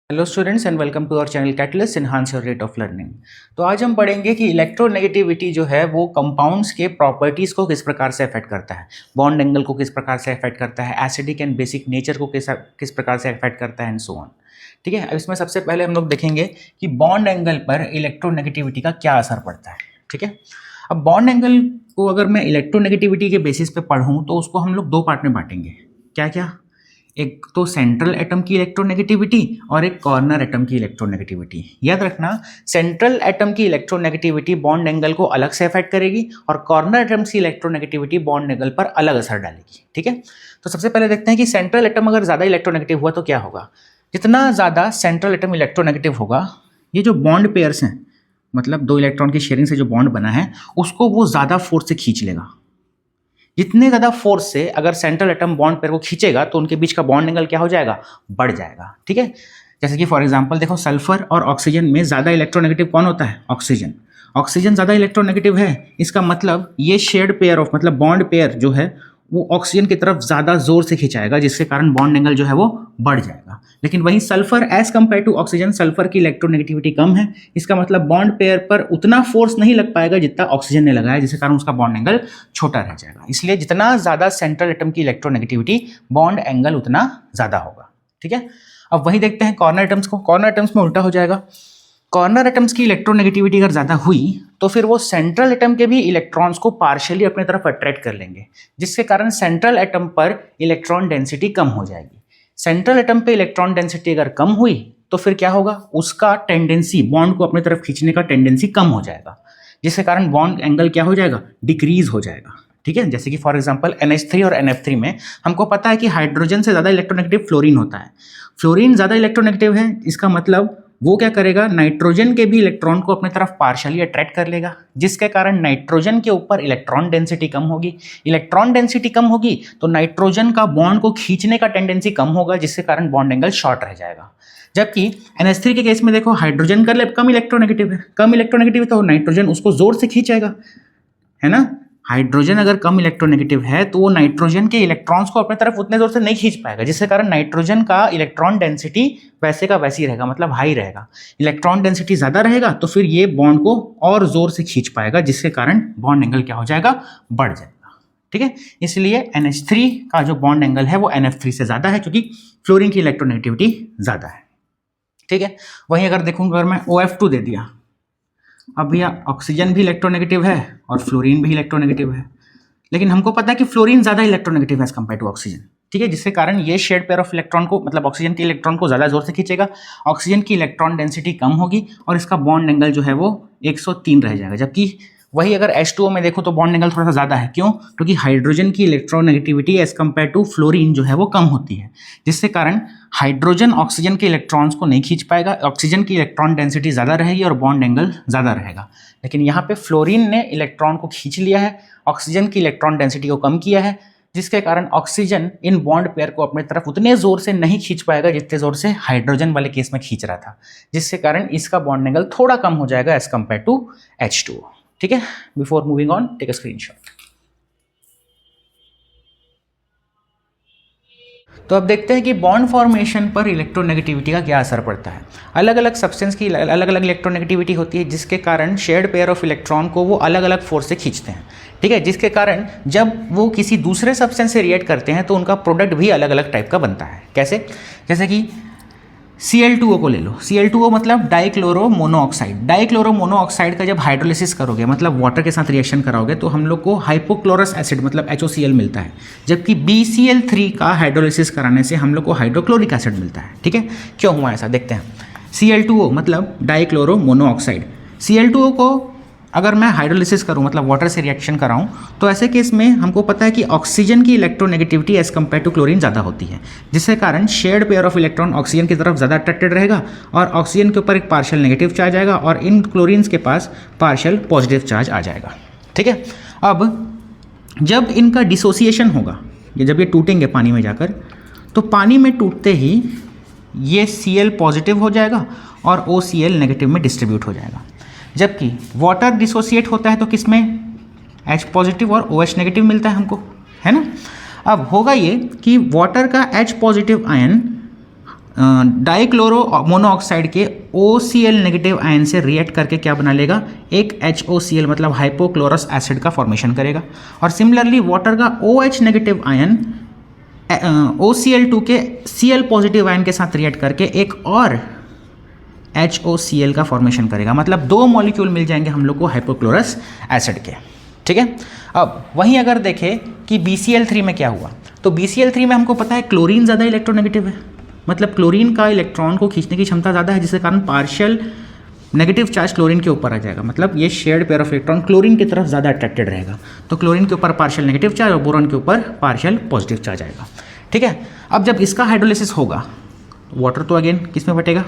Hello students and welcome to our channel catalyst enhance your rate of learning. तो आज हम पढ़ेंगे कि इलेक्ट्रोनेगेटिविटी जो है वो कंपाउंड्स के प्रॉपर्टीज़ को किस प्रकार से अफेक्ट करता है, बॉन्ड एंगल को किस प्रकार से अफेक्ट करता है, एसिडिक एंड बेसिक नेचर को किस प्रकार से अफेक्ट करता है एंड सो ऑन। ठीक है, अब इसमें सबसे पहले हम लोग देखेंगे कि बॉन्ड एंगल पर इलेक्ट्रोनेगेटिविटी का क्या असर पड़ता है। ठीक है, अब बॉन्ड एंगल को अगर मैं इलेक्ट्रोनेगेटिविटी के बेसिस पे पढ़ूँ तो उसको हम लोग दो पार्ट में बांटेंगे। क्या क्या? एक तो सेंट्रल एटम की इलेक्ट्रोनेगेटिविटी और एक कॉर्नर एटम की इलेक्ट्रोनेगेटिविटी। याद रखना, सेंट्रल एटम की इलेक्ट्रोनेगेटिविटी बॉन्ड एंगल को अलग से अफेक्ट करेगी और कॉर्नर एटम की इलेक्ट्रोनेगेटिविटी बॉन्ड एंगल पर अलग असर डालेगी। ठीक है, तो सबसे पहले देखते हैं कि सेंट्रल एटम अगर ज़्यादा इलेक्ट्रोनेगेटिव हुआ तो क्या होगा। जितना ज़्यादा सेंट्रल एटम इलेक्ट्रोनेगेटिव होगा, ये जो बॉन्ड पेयर्स हैं, मतलब दो इलेक्ट्रॉन की शेयरिंग से जो बॉन्ड बना है उसको वो ज़्यादा फोर्स से खींच लेगा। जितने ज़्यादा फोर्स से अगर सेंट्रल एटम बॉन्ड पेयर को खींचेगा तो उनके बीच का बॉन्ड एंगल क्या हो जाएगा, बढ़ जाएगा। ठीक है, जैसे कि फॉर एग्जांपल देखो, सल्फर और ऑक्सीजन में ज़्यादा इलेक्ट्रोनेगेटिव कौन होता है? ऑक्सीजन। ऑक्सीजन ज़्यादा इलेक्ट्रोनेगेटिव है, इसका मतलब ये शेयर्ड पेयर ऑफ मतलब बॉन्ड पेयर जो है वो ऑक्सीजन की तरफ ज़्यादा जोर से खिंचाएगा, जिसके कारण बॉन्ड एंगल जो है वो बढ़ जाएगा। लेकिन वहीं sulphur as compare to oxygen, sulphur की इलेक्ट्रोनेगेटिविटी कम है, इसका मतलब बॉन्ड पेयर पर उतना फोर्स नहीं लग पाएगा जितना ऑक्सीजन ने लगाया, जिसके कारण उसका बॉन्ड एंगल छोटा रह जाएगा। इसलिए जितना ज़्यादा सेंट्रल एटम की इलेक्ट्रोनेगेटिविटी, बॉन्ड एंगल उतना ज़्यादा होगा। ठीक है, अब वही देखते हैं कॉर्नर एटम्स को। कॉर्नर एटम्स में उल्टा हो जाएगा। कॉर्नर एटम्स की इलेक्ट्रोनेगेटिविटी अगर ज़्यादा हुई तो फिर वो सेंट्रल एटम के भी इलेक्ट्रॉन्स को पार्शियली अपने तरफ अट्रैक्ट कर लेंगे, जिसके कारण सेंट्रल एटम पर इलेक्ट्रॉन डेंसिटी कम हो जाएगी। सेंट्रल एटम पे इलेक्ट्रॉन डेंसिटी अगर कम हुई तो फिर क्या होगा, उसका टेंडेंसी बॉन्ड को अपने तरफ खींचने का टेंडेंसी कम हो जाएगा, जिसके कारण बॉन्ड एंगल क्या हो जाएगा, डिक्रीज हो जाएगा। ठीक है, जैसे कि फॉर एग्जांपल NH3 और NF3 में हमको पता है कि हाइड्रोजन से ज़्यादा इलेक्ट्रोनेगेटिव फ्लोरीन होता है। फ्लोरीन ज़्यादा इलेक्ट्रोनेगेटिव है, इसका मतलब वो क्या करेगा, नाइट्रोजन के भी इलेक्ट्रॉन को अपने तरफ पार्शियली अट्रैक्ट कर लेगा, जिसके कारण नाइट्रोजन के ऊपर इलेक्ट्रॉन डेंसिटी कम होगी। इलेक्ट्रॉन डेंसिटी कम होगी तो नाइट्रोजन का बॉन्ड को खींचने का टेंडेंसी कम होगा, जिसके कारण बॉन्ड एंगल शॉर्ट रह जाएगा। जबकि NH3 के केस में देखो, हाइड्रोजन का कम इलेक्ट्रोनेगेटिव है, कम इलेक्ट्रोनेगेटिव है तो नाइट्रोजन उसको जोर से खींचेगा, है ना। हाइड्रोजन अगर कम इलेक्ट्रोनेगेटिव है तो वो नाइट्रोजन के इलेक्ट्रॉन्स को अपने तरफ उतने जोर से नहीं खींच पाएगा, जिसके कारण नाइट्रोजन का इलेक्ट्रॉन डेंसिटी वैसे का वैसे ही रहेगा, मतलब हाई रहेगा। इलेक्ट्रॉन डेंसिटी ज़्यादा रहेगा तो फिर ये बॉन्ड को और जोर से खींच पाएगा, जिसके कारण बॉन्ड एंगल क्या हो जाएगा, बढ़ जाएगा। ठीक है, इसलिए NH3 का जो बॉन्ड एंगल है वो NF3 से ज़्यादा है, क्योंकि फ्लोरीन की इलेक्ट्रोनेगेटिविटी ज़्यादा है। ठीक है, वहीं अगर देखूँगा, अगर मैं OF2 दे दिया, अब भैया ऑक्सीजन भी इलेक्ट्रोनेगेटिव है और फ्लोरीन भी इलेक्ट्रोनेगेटिव है, लेकिन हमको पता है कि फ्लोरीन ज़्यादा इलेक्ट्रोनेगेटिव है एज कंपेयर टू ऑक्सीजन। ठीक है, जिसके कारण ये शेयर्ड पेयर ऑफ इलेक्ट्रॉन को, मतलब ऑक्सीजन के इलेक्ट्रॉन को ज़्यादा जोर से खींचेगा, ऑक्सीजन की इलेक्ट्रॉन डेंसिटी कम होगी और इसका बॉन्ड एंगल जो है वो 103 रह जाएगा। जबकि वही अगर H2O में देखो तो बॉन्ड एंगल थोड़ा सा ज़्यादा है। क्यों? क्योंकि हाइड्रोजन की electronegativity as compare to fluorine जो है वो कम होती है, जिसके कारण हाइड्रोजन ऑक्सीजन के इलेक्ट्रॉन्स को नहीं खींच पाएगा, ऑक्सीजन की इलेक्ट्रॉन डेंसिटी ज़्यादा रहेगी और बॉन्ड एंगल ज़्यादा रहेगा। लेकिन यहाँ पे फ्लोरीन ने इलेक्ट्रॉन को खींच लिया है, ऑक्सीजन की इलेक्ट्रॉन डेंसिटी को कम किया है, जिसके कारण ऑक्सीजन इन बॉन्ड पेयर को अपने तरफ उतने जोर से नहीं खींच पाएगा जितने जोर से हाइड्रोजन वाले केस में खींच रहा था, जिसके कारण इसका बॉन्ड एंगल थोड़ा कम हो जाएगा एज कंपेयर टू H2O। ठीक है, before moving on take a screenshot. तो अब देखते हैं कि बॉन्ड फॉर्मेशन पर इलेक्ट्रोनेगेटिविटी का क्या असर पड़ता है। अलग अलग सब्सटेंस की अलग अलग इलेक्ट्रोनेगेटिविटी होती है, जिसके कारण शेयर्ड पेयर ऑफ इलेक्ट्रॉन को वो अलग अलग फोर्स से खींचते हैं। ठीक है, जिसके कारण जब वो किसी दूसरे सब्सटेंस से रिएक्ट करते हैं तो उनका प्रोडक्ट भी अलग अलग टाइप का बनता है। कैसे? जैसे कि Cl2O को ले लो। Cl2O मतलब डाइक्लोरो मोनोऑक्साइड। डाइक्लोरो मोनोऑक्साइड का जब हाइड्रोलिसिस करोगे, मतलब वाटर के साथ रिएक्शन कराओगे, तो हम लोग को हाइपोक्लोरस एसिड मतलब HOCl मिलता है, जबकि BCl3 का हाइड्रोलिसिस कराने से हम लोग को हाइड्रोक्लोरिक एसिड मिलता है। ठीक है, क्यों हुआ ऐसा देखते हैं। Cl2O मतलब डाइक्लोरो मोनोऑक्साइड। Cl2O को अगर मैं हाइड्रोलिसिस करूं, मतलब वाटर से रिएक्शन कराऊं, तो ऐसे केस में हमको पता है कि ऑक्सीजन की electronegativity as compare to chlorine ज़्यादा होती है, जिसके कारण shared pair of electron oxygen की तरफ ज़्यादा अट्रैक्टेड रहेगा और ऑक्सीजन के ऊपर एक पार्शियल नेगेटिव चार्ज आएगा और इन क्लोरीन्स के पास पार्शियल पॉजिटिव चार्ज आ जाएगा। ठीक है, अब जब इनका डिसोसिएशन होगा, जब ये टूटेंगे पानी में जाकर, तो पानी में टूटते ही ये Cl पॉजिटिव हो जाएगा और OCl नेगेटिव में डिस्ट्रीब्यूट हो जाएगा। जबकि वाटर डिसोसिएट होता है तो किस में H पॉजिटिव और OH नेगेटिव मिलता है हमको, है ना। अब होगा ये कि वाटर का H positive ion dichloro monoxide के OCl नेगेटिव आयन से रिएक्ट करके क्या बना लेगा, एक HOCl मतलब हाइपोक्लोरस एसिड का फॉर्मेशन करेगा। और सिमिलरली वाटर का OH नेगेटिव आयन OCl2 के Cl पॉजिटिव आयन के साथ रिएक्ट करके एक और HOCl का फॉर्मेशन करेगा। मतलब दो मॉलिक्यूल मिल जाएंगे हम लोग को हाइपोक्लोरस एसिड के। ठीक है, अब वहीं अगर देखें कि BCl3 में क्या हुआ, तो BCl3 में हमको पता है क्लोरीन ज़्यादा इलेक्ट्रोनेगेटिव है, मतलब क्लोरीन का इलेक्ट्रॉन को खींचने की क्षमता ज़्यादा है, जिसके कारण पार्शियल नेगेटिव चार्ज क्लोरीन के ऊपर आ जाएगा। मतलब ये shared pair of electron chlorine की तरफ ज़्यादा अट्रैक्टेड रहेगा, तो क्लोरीन के ऊपर पार्शियल नेगेटिव चार्ज और बोरॉन के ऊपर पार्शियल पॉजिटिव चार्ज आएगा। ठीक है, अब जब इसका हाइड्रोलिसिस होगा, वाटर तो अगेन किस में बटेगा,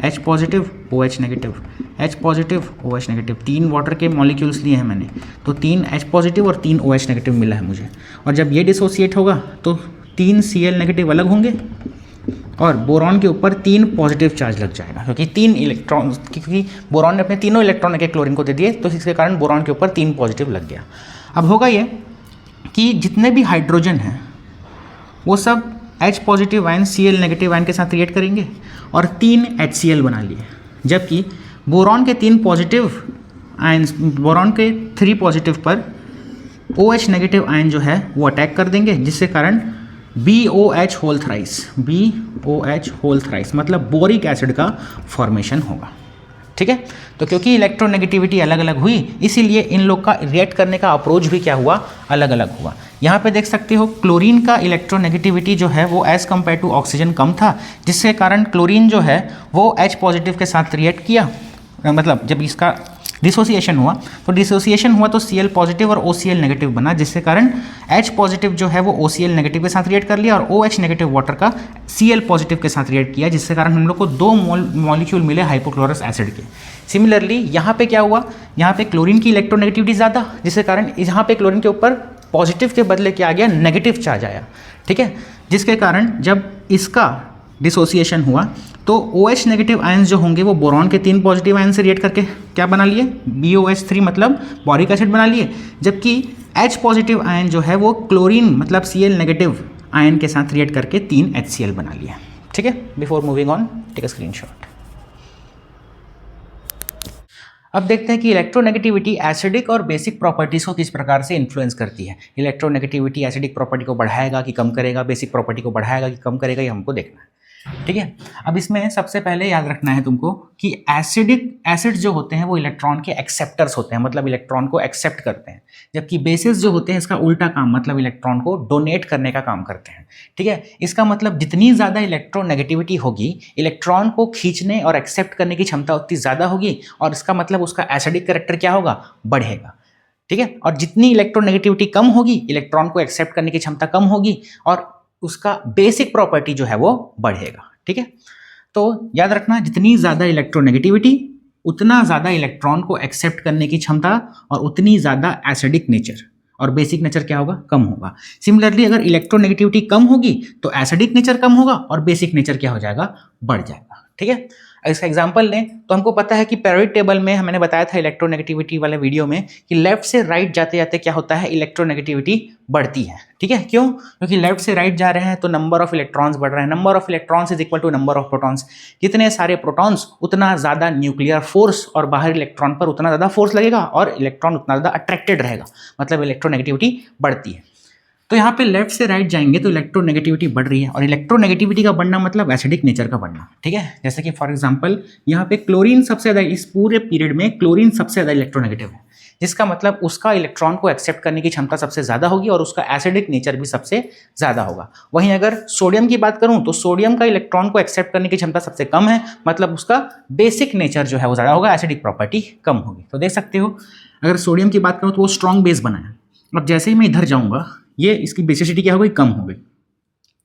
H positive OH negative, H positive OH negative, 3 water के मॉलिक्यूल्स लिए हैं मैंने, तो 3 H पॉजिटिव और 3 OH नेगेटिव मिला है मुझे। और जब ये डिसोसिएट होगा तो 3 Cl नेगेटिव अलग होंगे और बोरॉन के ऊपर 3 पॉजिटिव चार्ज लग जाएगा, क्योंकि 3 इलेक्ट्रॉन, क्योंकि बोरॉन ने अपने तीनों इलेक्ट्रॉन एक क्लोरीन को दे दिए, तो इसके कारण बोरॉन के ऊपर 3 पॉजिटिव लग गया। अब होगा ये कि जितने भी हाइड्रोजन हैं वो सब H positive ion Cl negative ion के साथ रिएक्ट करेंगे और 3 HCl बना लिए, जबकि बोरॉन के 3 पॉजिटिव आयन, बोरॉन के 3 पॉजिटिव पर OH नेगेटिव आयन जो है वो अटैक कर देंगे, जिसके कारण BOH whole thrice, BOH whole thrice मतलब बोरिक एसिड का फॉर्मेशन होगा। ठीक है, तो क्योंकि इलेक्ट्रोनेगेटिविटी अलग अलग हुई, इसीलिए इन लोग का रिएक्ट करने का अप्रोच भी क्या हुआ, अलग अलग हुआ। यहाँ पे देख सकते हो क्लोरीन का इलेक्ट्रोनेगेटिविटी जो है वो एज़ कम्पेयर टू ऑक्सीजन कम था, जिसके कारण क्लोरीन जो है वो H पॉजिटिव के साथ रिएक्ट किया। मतलब जब इसका डिसोसिएशन हुआ तो Cl पॉजिटिव और OCl नेगेटिव बना, जिसके कारण H पॉजिटिव जो है वो OCl नेगेटिव के साथ रिएक्ट कर लिया और OH नेगेटिव वाटर का Cl पॉजिटिव के साथ रिएक्ट किया, जिसके कारण हम लोग को 2 मॉलिक्यूल मिले हाइपोक्लोरस एसिड के। सिमिलरली यहाँ पे क्या हुआ, यहाँ पे क्लोरीन की इलेक्ट्रोनेगेटिविटी ज़्यादा, जिसके कारण यहाँ पे क्लोरीन के ऊपर पॉजिटिव के बदले क्या आ गया, नेगेटिव चार्ज आया। ठीक है, जिसके कारण जब इसका डिसोसिएशन हुआ तो OH नेगेटिव आयंस जो होंगे वो बोरॉन के 3 पॉजिटिव आयन से रिएक्ट करके क्या बना लिए, BOH3 मतलब बोरिक एसिड बना लिए, जबकि H पॉजिटिव आयन जो है वो क्लोरीन मतलब Cl नेगेटिव आयन के साथ रिएक्ट करके 3 HCl बना लिए। ठीक है, before moving on take a screenshot. अब देखते हैं कि इलेक्ट्रोनेगेटिविटी एसिडिक और बेसिक प्रॉपर्टीज़ को किस प्रकार से इन्फ्लुएंस करती है। इलेक्ट्रोनेगेटिविटी एसिडिक प्रॉपर्टी को बढ़ाएगा कि कम करेगा, बेसिक प्रॉपर्टी को बढ़ाएगा कि कम करेगा, ये हमको देखना है। ठीक है, अब इसमें सबसे पहले याद रखना है तुमको कि एसिड जो होते हैं वो इलेक्ट्रॉन के एक्सेप्टर्स होते हैं, मतलब इलेक्ट्रॉन को एक्सेप्ट करते हैं, जबकि बेसिस जो होते हैं इसका उल्टा काम, मतलब इलेक्ट्रॉन को डोनेट करने का काम करते हैं। ठीक है, इसका मतलब जितनी ज़्यादा इलेक्ट्रोनेगेटिविटी होगी, इलेक्ट्रॉन को खींचने और एक्सेप्ट करने की क्षमता उतनी ज़्यादा होगी, और इसका मतलब उसका एसिडिक कैरेक्टर क्या होगा, बढ़ेगा। ठीक है, और जितनी इलेक्ट्रोनेगेटिविटी कम होगी, इलेक्ट्रॉन को एक्सेप्ट करने की क्षमता कम होगी और उसका बेसिक प्रॉपर्टी जो है वो बढ़ेगा। ठीक है, तो याद रखना जितनी ज़्यादा इलेक्ट्रोनेगेटिविटी उतना ज़्यादा इलेक्ट्रॉन को एक्सेप्ट करने की क्षमता और उतनी ज़्यादा एसिडिक नेचर, और बेसिक नेचर क्या होगा, कम होगा। सिमिलरली अगर इलेक्ट्रोनेगेटिविटी कम होगी तो एसिडिक नेचर कम होगा और बेसिक नेचर क्या हो जाएगा, बढ़ जाएगा। ठीक है, इसका एग्जांपल लें तो हमको पता है कि पीरियोडिक टेबल में मैंने बताया था इलेक्ट्रोनेगेटिविटी वाले वीडियो में कि लेफ्ट से राइट जाते जाते क्या होता है, इलेक्ट्रोनेगेटिविटी बढ़ती है। ठीक है, क्यों, क्योंकि लेफ्ट से राइट जा रहे हैं तो नंबर ऑफ इलेक्ट्रॉन्स बढ़ रहे हैं, number of electrons is equal to number of protons. जितने सारे प्रोटॉन्स उतना ज़्यादा न्यूक्लियर फोर्स और बाहर इलेक्ट्रॉन पर उतना ज़्यादा फोर्स लगेगा और इलेक्ट्रॉन उतना ज़्यादा अट्रैक्टेड रहेगा, मतलब इलेक्ट्रोनेगेटिविटी बढ़ती है। तो यहाँ पे लेफ्ट से राइट जाएंगे तो इलेक्ट्रोनेगेटिविटी बढ़ रही है, और इलेक्ट्रोनेगेटिविटी का बढ़ना मतलब एसिडिक नेचर का बढ़ना। ठीक है, जैसे कि फॉर एग्जांपल यहाँ पे क्लोरीन सबसे ज़्यादा, इस पूरे पीरियड में क्लोरीन सबसे ज़्यादा इलेक्ट्रोनेगेटिव है, जिसका मतलब उसका इलेक्ट्रॉन को एक्सेप्ट करने की क्षमता सबसे ज़्यादा होगी और उसका एसिडिक नेचर भी सबसे ज़्यादा होगा। वहीं अगर सोडियम की बात करूँ तो सोडियम का इलेक्ट्रॉन को एक्सेप्ट करने की क्षमता सबसे कम है, मतलब उसका बेसिक नेचर जो है वो ज़्यादा होगा, एसिडिक प्रॉपर्टी कम होगी। तो देख सकते हो अगर सोडियम की बात करूँ तो वो स्ट्रॉन्ग बेस बना है, अब जैसे ही मैं इधर जाऊँगा ये इसकी बेसिसिटी क्या हो गई, कम हो गई।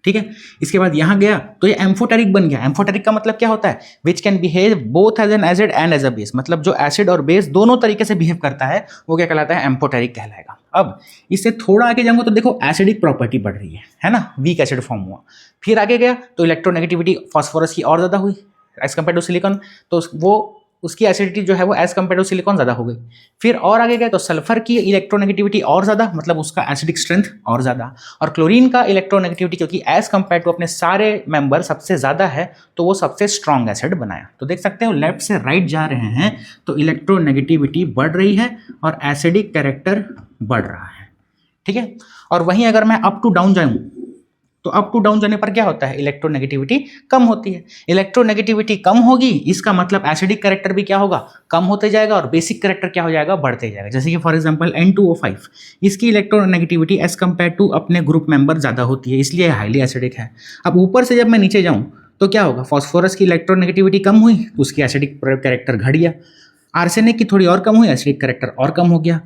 ठीक है, इसके बाद यहाँ गया तो ये एम्फोटेरिक बन गया। एम्फोटेरिक का मतलब क्या होता है, which can behave both as an acid and as a base, मतलब जो एसिड और बेस दोनों तरीके से बिहेव करता है वो क्या कहलाता है, एम्फोटेरिक कहलाएगा। अब इससे थोड़ा आगे जाऊंगा तो देखो एसिडिक प्रॉपर्टी बढ़ रही है ना, वीक एसिड फॉर्म हुआ। फिर आगे गया तो इलेक्ट्रोनेगेटिविटी फॉस्फोरस की और ज़्यादा हुई एज कम्पेयर टू सिलिकॉन, तो वो उसकी एसिडिटी जो है वो एज कम्पेयर टू सिलिकॉन ज़्यादा हो गई। फिर और आगे गए तो सल्फर की इलेक्ट्रोनेगेटिविटी और ज़्यादा, मतलब उसका एसिडिक स्ट्रेंथ और ज़्यादा, और क्लोरीन का इलेक्ट्रोनेगेटिविटी क्योंकि एज कम्पेयर टू अपने सारे मेंबर सबसे ज़्यादा है तो वो सबसे स्ट्रॉन्ग एसिड बनाया। तो देख सकते हो लेफ्ट से राइट जा रहे हैं तो इलेक्ट्रोनेगेटिविटी बढ़ रही है और एसिडिक कैरेक्टर बढ़ रहा है, ठीक है। और वहीं अगर मैं अप टू डाउन जाऊँ तो अप टू डाउन जाने पर क्या होता है, इलेक्ट्रोनेगेटिविटी कम होती है। इलेक्ट्रोनेगेटिविटी कम होगी इसका मतलब एसिडिक कैरेक्टर भी क्या होगा, कम होते जाएगा, और बेसिक कैरेक्टर क्या हो जाएगा, बढ़ते जाएगा। जैसे कि फॉर एग्जांपल N2O5, इसकी इलेक्ट्रोनेगेटिविटी एज कम्पेयर टू अपने ग्रुप मेंबर ज़्यादा होती है, इसलिए हाईली एसिडिक है। अब ऊपर से जब मैं नीचे जाऊँ तो क्या होगा, फॉस्फोरस की इलेक्ट्रोनेगेटिविटी कम हुई तो उसकी एसिडिक कैरेक्टर घट गया, आर्सेनिक की थोड़ी और कम हुई, एसिडिक कैरेक्टर और कम हो गया,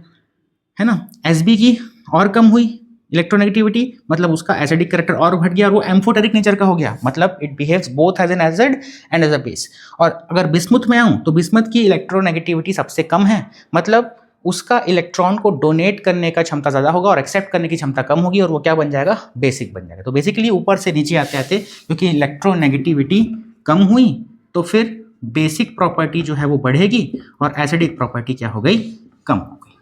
है ना। Sb की और कम हुई इलेक्ट्रोनेगेटिविटी, मतलब उसका एसिडिक कैरेक्टर और घट गया और वो एम्फोटेरिक नेचर का हो गया, मतलब it behaves both as an acid and as a base. और अगर बिस्मुथ में आऊँ तो बिस्मुथ की इलेक्ट्रोनेगेटिविटी सबसे कम है, मतलब उसका इलेक्ट्रॉन को डोनेट करने का क्षमता ज़्यादा होगा और एक्सेप्ट करने की क्षमता कम होगी, और वो क्या बन जाएगा, बेसिक बन जाएगा। तो बेसिकली ऊपर से नीचे आते आते क्योंकि इलेक्ट्रोनेगेटिविटी कम हुई तो फिर बेसिक प्रॉपर्टी जो है वो बढ़ेगी और एसिडिक प्रॉपर्टी क्या हो गई, कम हो गई,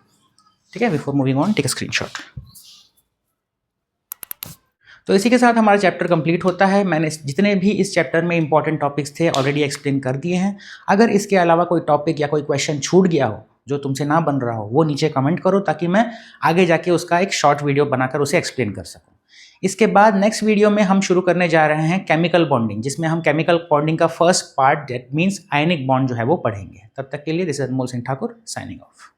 ठीक है। Before moving on take a screenshot. तो इसी के साथ हमारा चैप्टर कंप्लीट होता है। मैंने जितने भी इस चैप्टर में इंपॉर्टेंट टॉपिक्स थे ऑलरेडी एक्सप्लेन कर दिए हैं। अगर इसके अलावा कोई टॉपिक या कोई क्वेश्चन छूट गया हो जो तुमसे ना बन रहा हो वो नीचे कमेंट करो ताकि मैं आगे जाके उसका एक शॉर्ट वीडियो बनाकर उसे एक्सप्लेन कर सकूँ। इसके बाद नेक्स्ट वीडियो में हम शुरू करने जा रहे हैं केमिकल बॉन्डिंग, जिसमें हम केमिकल बॉन्डिंग का first part that means ionic bond जो है वो पढ़ेंगे। तब तक के लिए this is Anmol Singh Thakur signing off.